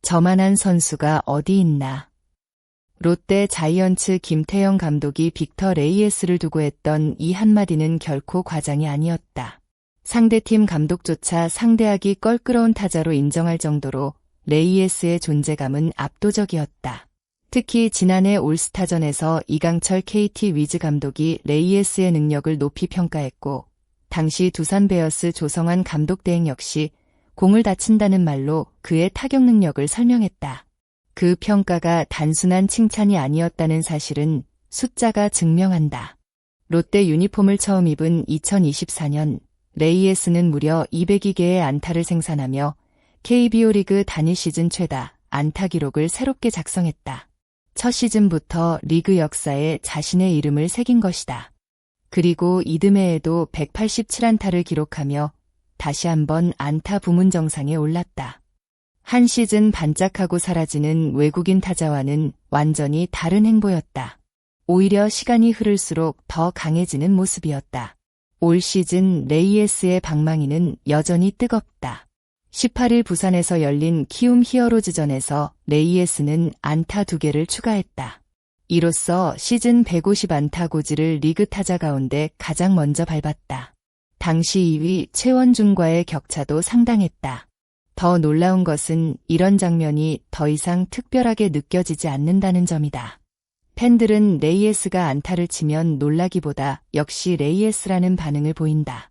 저만한 선수가 어디 있나. 롯데 자이언츠 김태형 감독이 빅터 레이에스를 두고 했던 이 한마디는 결코 과장이 아니었다. 상대팀 감독조차 상대하기 껄끄러운 타자로 인정할 정도로 레이에스의 존재감은 압도적이었다. 특히 지난해 올스타전에서 이강철 KT 위즈 감독이 레이에스의 능력을 높이 평가했고, 당시 두산 베어스 조성환 감독 대행 역시 공을 다친다는 말로 그의 타격 능력을 설명했다. 그 평가가 단순한 칭찬이 아니었다는 사실은 숫자가 증명한다. 롯데 유니폼을 처음 입은 2024년, 레이에스는 무려 202개의 안타를 생산하며 KBO 리그 단일 시즌 최다 안타 기록을 새롭게 작성했다. 첫 시즌부터 리그 역사에 자신의 이름을 새긴 것이다. 그리고 이듬해에도 187안타를 기록하며 다시 한번 안타 부문 정상에 올랐다. 한 시즌 반짝하고 사라지는 외국인 타자와는 완전히 다른 행보였다. 오히려 시간이 흐를수록 더 강해지는 모습이었다. 올 시즌 레이에스의 방망이는 여전히 뜨겁다. 18일 부산에서 열린 키움 히어로즈전에서 레이에스는 안타 2개를 추가했다. 이로써 시즌 150안타 고지를 리그 타자 가운데 가장 먼저 밟았다. 당시 2위 최원중과의 격차도 상당했다. 더 놀라운 것은 이런 장면이 더 이상 특별하게 느껴지지 않는다는 점이다. 팬들은 레이에스가 안타를 치면 놀라기보다 역시 레이에스라는 반응을 보인다.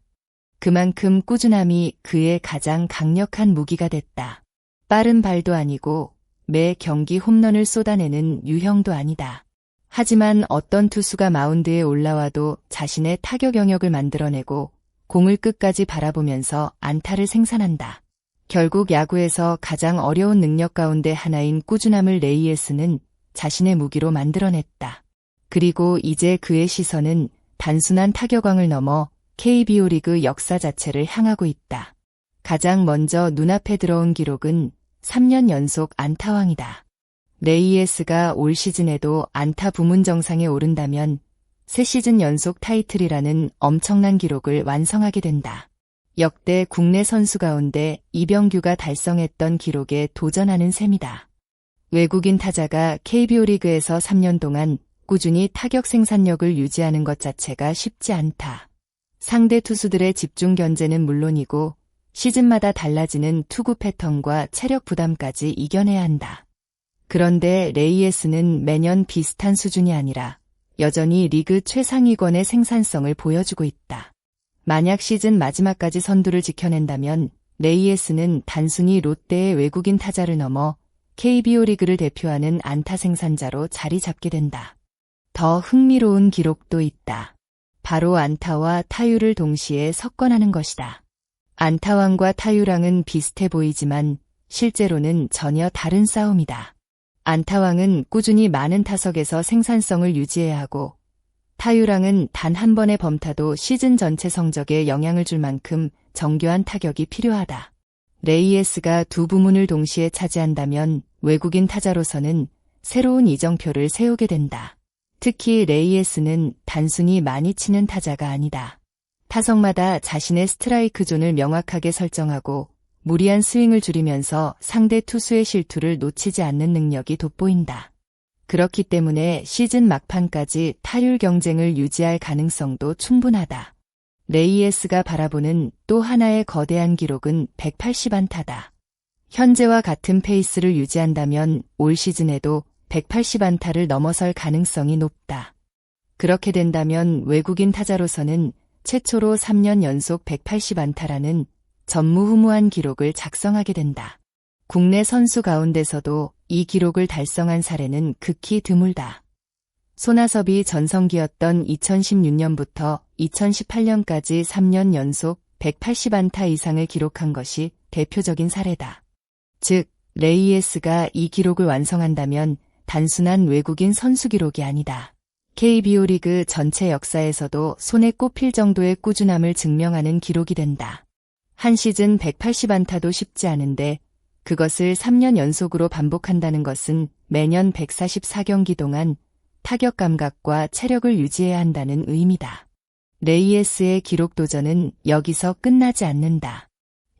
그만큼 꾸준함이 그의 가장 강력한 무기가 됐다. 빠른 발도 아니고 매 경기 홈런을 쏟아내는 유형도 아니다. 하지만 어떤 투수가 마운드에 올라와도 자신의 타격 영역을 만들어내고 공을 끝까지 바라보면서 안타를 생산한다. 결국 야구에서 가장 어려운 능력 가운데 하나인 꾸준함을 레이에스는 자신의 무기로 만들어냈다. 그리고 이제 그의 시선은 단순한 타격왕을 넘어 KBO 리그 역사 자체를 향하고 있다. 가장 먼저 눈앞에 들어온 기록은 3년 연속 안타왕이다. 레이에스가 올 시즌에도 안타 부문 정상에 오른다면 3시즌 연속 타이틀이라는 엄청난 기록을 완성하게 된다. 역대 국내 선수 가운데 이병규가 달성했던 기록에 도전하는 셈이다. 외국인 타자가 KBO 리그에서 3년 동안 꾸준히 타격 생산력을 유지하는 것 자체가 쉽지 않다. 상대 투수들의 집중 견제는 물론이고 시즌마다 달라지는 투구 패턴과 체력 부담까지 이겨내야 한다. 그런데 레이에스는 매년 비슷한 수준이 아니라 여전히 리그 최상위권의 생산성을 보여주고 있다. 만약 시즌 마지막까지 선두를 지켜낸다면 레이에스는 단순히 롯데의 외국인 타자를 넘어 KBO 리그를 대표하는 안타 생산자로 자리 잡게 된다. 더 흥미로운 기록도 있다. 바로 안타와 타율을 동시에 석권하는 것이다. 안타왕과 타율왕은 비슷해 보이지만 실제로는 전혀 다른 싸움이다. 안타왕은 꾸준히 많은 타석에서 생산성을 유지해야 하고 타율왕은 단 한 번의 범타도 시즌 전체 성적에 영향을 줄 만큼 정교한 타격이 필요하다. 레이에스가 두 부문을 동시에 차지한다면 외국인 타자로서는 새로운 이정표를 세우게 된다. 특히 레이에스는 단순히 많이 치는 타자가 아니다. 타석마다 자신의 스트라이크 존을 명확하게 설정하고 무리한 스윙을 줄이면서 상대 투수의 실투를 놓치지 않는 능력이 돋보인다. 그렇기 때문에 시즌 막판까지 타율 경쟁을 유지할 가능성도 충분하다. 레이에스가 바라보는 또 하나의 거대한 기록은 180안타다. 현재와 같은 페이스를 유지한다면 올 시즌에도 180안타를 넘어설 가능성이 높다. 그렇게 된다면 외국인 타자로서는 최초로 3년 연속 180안타라는 전무후무한 기록을 작성하게 된다. 국내 선수 가운데서도 이 기록을 달성한 사례는 극히 드물다. 손아섭이 전성기였던 2016년부터 2018년까지 3년 연속 180안타 이상을 기록한 것이 대표적인 사례다. 즉, 레이에스가 이 기록을 완성한다면 단순한 외국인 선수 기록이 아니다. KBO 리그 전체 역사에서도 손에 꼽힐 정도의 꾸준함을 증명하는 기록이 된다. 한 시즌 180안타도 쉽지 않은데 그것을 3년 연속으로 반복한다는 것은 매년 144경기 동안 타격 감각과 체력을 유지해야 한다는 의미다. 레이에스의 기록 도전은 여기서 끝나지 않는다.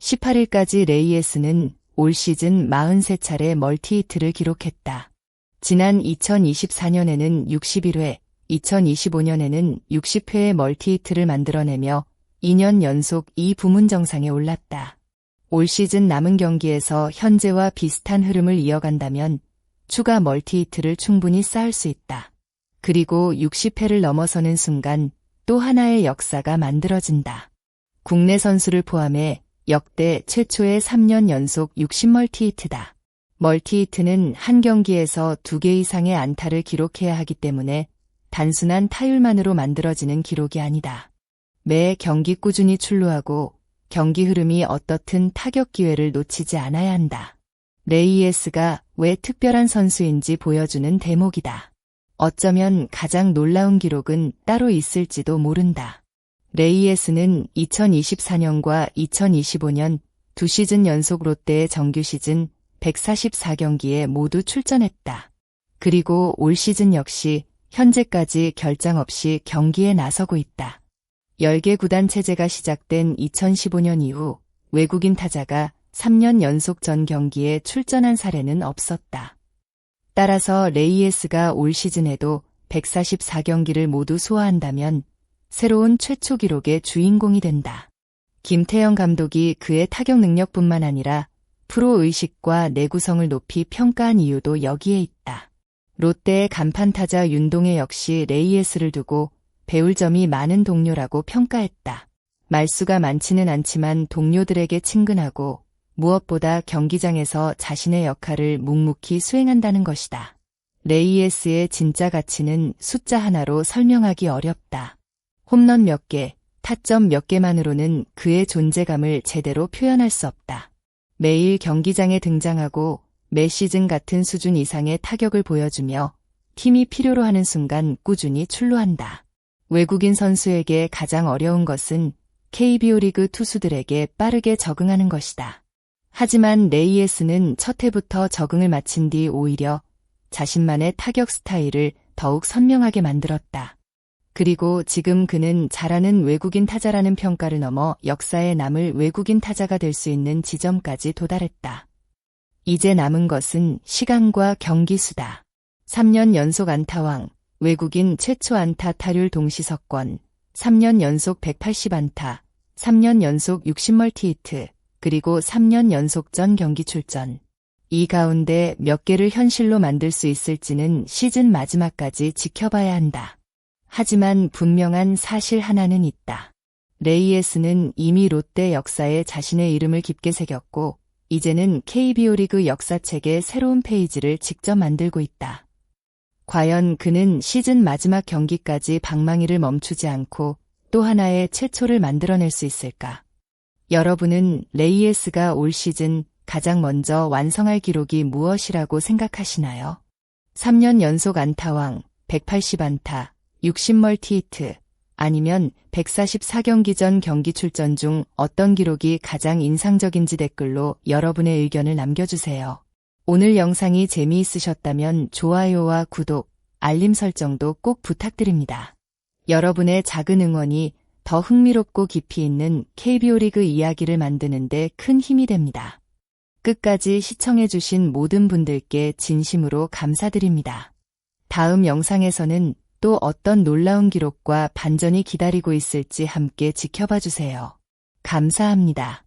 18일까지 레이에스는 올 시즌 43차례 멀티히트를 기록했다. 지난 2024년에는 61회, 2025년에는 60회의 멀티히트를 만들어내며 2년 연속 이 부문 정상에 올랐다. 올 시즌 남은 경기에서 현재와 비슷한 흐름을 이어간다면 추가 멀티히트를 충분히 쌓을 수 있다. 그리고 60회를 넘어서는 순간 또 하나의 역사가 만들어진다. 국내 선수를 포함해 역대 최초의 3년 연속 60멀티히트다. 멀티히트는 한 경기에서 2개 이상의 안타를 기록해야 하기 때문에 단순한 타율만으로 만들어지는 기록이 아니다. 매 경기 꾸준히 출루하고 경기 흐름이 어떻든 타격 기회를 놓치지 않아야 한다. 레이에스가 왜 특별한 선수인지 보여주는 대목이다. 어쩌면 가장 놀라운 기록은 따로 있을지도 모른다. 레이에스는 2024년과 2025년 2시즌 연속 롯데의 정규 시즌 144경기에 모두 출전했다. 그리고 올 시즌 역시 현재까지 결장 없이 경기에 나서고 있다. 10개 구단 체제가 시작된 2015년 이후 외국인 타자가 3년 연속 전 경기에 출전한 사례는 없었다. 따라서 레이에스가 올 시즌에도 144경기를 모두 소화한다면 새로운 최초 기록의 주인공이 된다. 김태형 감독이 그의 타격 능력뿐만 아니라 프로 의식과 내구성을 높이 평가한 이유도 여기에 있다. 롯데의 간판 타자 윤동해 역시 레이에스를 두고 배울 점이 많은 동료라고 평가했다. 말수가 많지는 않지만 동료들에게 친근하고 무엇보다 경기장에서 자신의 역할을 묵묵히 수행한다는 것이다. 레이에스의 진짜 가치는 숫자 하나로 설명하기 어렵다. 홈런 몇 개, 타점 몇 개만으로는 그의 존재감을 제대로 표현할 수 없다. 매일 경기장에 등장하고 매 시즌 같은 수준 이상의 타격을 보여주며 팀이 필요로 하는 순간 꾸준히 출루한다. 외국인 선수에게 가장 어려운 것은 KBO 리그 투수들에게 빠르게 적응하는 것이다. 하지만 레이에스는 첫 해부터 적응을 마친 뒤 오히려 자신만의 타격 스타일을 더욱 선명하게 만들었다. 그리고 지금 그는 잘하는 외국인 타자라는 평가를 넘어 역사에 남을 외국인 타자가 될 수 있는 지점까지 도달했다. 이제 남은 것은 시간과 경기 수다. 3년 연속 안타왕, 외국인 최초 안타 타율 동시석권, 3년 연속 180안타, 3년 연속 60멀티히트, 그리고 3년 연속 전 경기 출전. 이 가운데 몇 개를 현실로 만들 수 있을지는 시즌 마지막까지 지켜봐야 한다. 하지만 분명한 사실 하나는 있다. 레이에스는 이미 롯데 역사에 자신의 이름을 깊게 새겼고 이제는 KBO 리그 역사책의 새로운 페이지를 직접 만들고 있다. 과연 그는 시즌 마지막 경기까지 방망이를 멈추지 않고 또 하나의 최초를 만들어낼 수 있을까? 여러분은 레이에스가 올 시즌 가장 먼저 완성할 기록이 무엇이라고 생각하시나요? 3년 연속 안타왕, 180안타, 60멀티히트, 아니면 144경기 전 경기 출전 중 어떤 기록이 가장 인상적인지 댓글로 여러분의 의견을 남겨주세요. 오늘 영상이 재미있으셨다면 좋아요와 구독, 알림 설정도 꼭 부탁드립니다. 여러분의 작은 응원이 더 흥미롭고 깊이 있는 KBO 리그 이야기를 만드는 데 큰 힘이 됩니다. 끝까지 시청해주신 모든 분들께 진심으로 감사드립니다. 다음 영상에서는 또 어떤 놀라운 기록과 반전이 기다리고 있을지 함께 지켜봐 주세요. 감사합니다.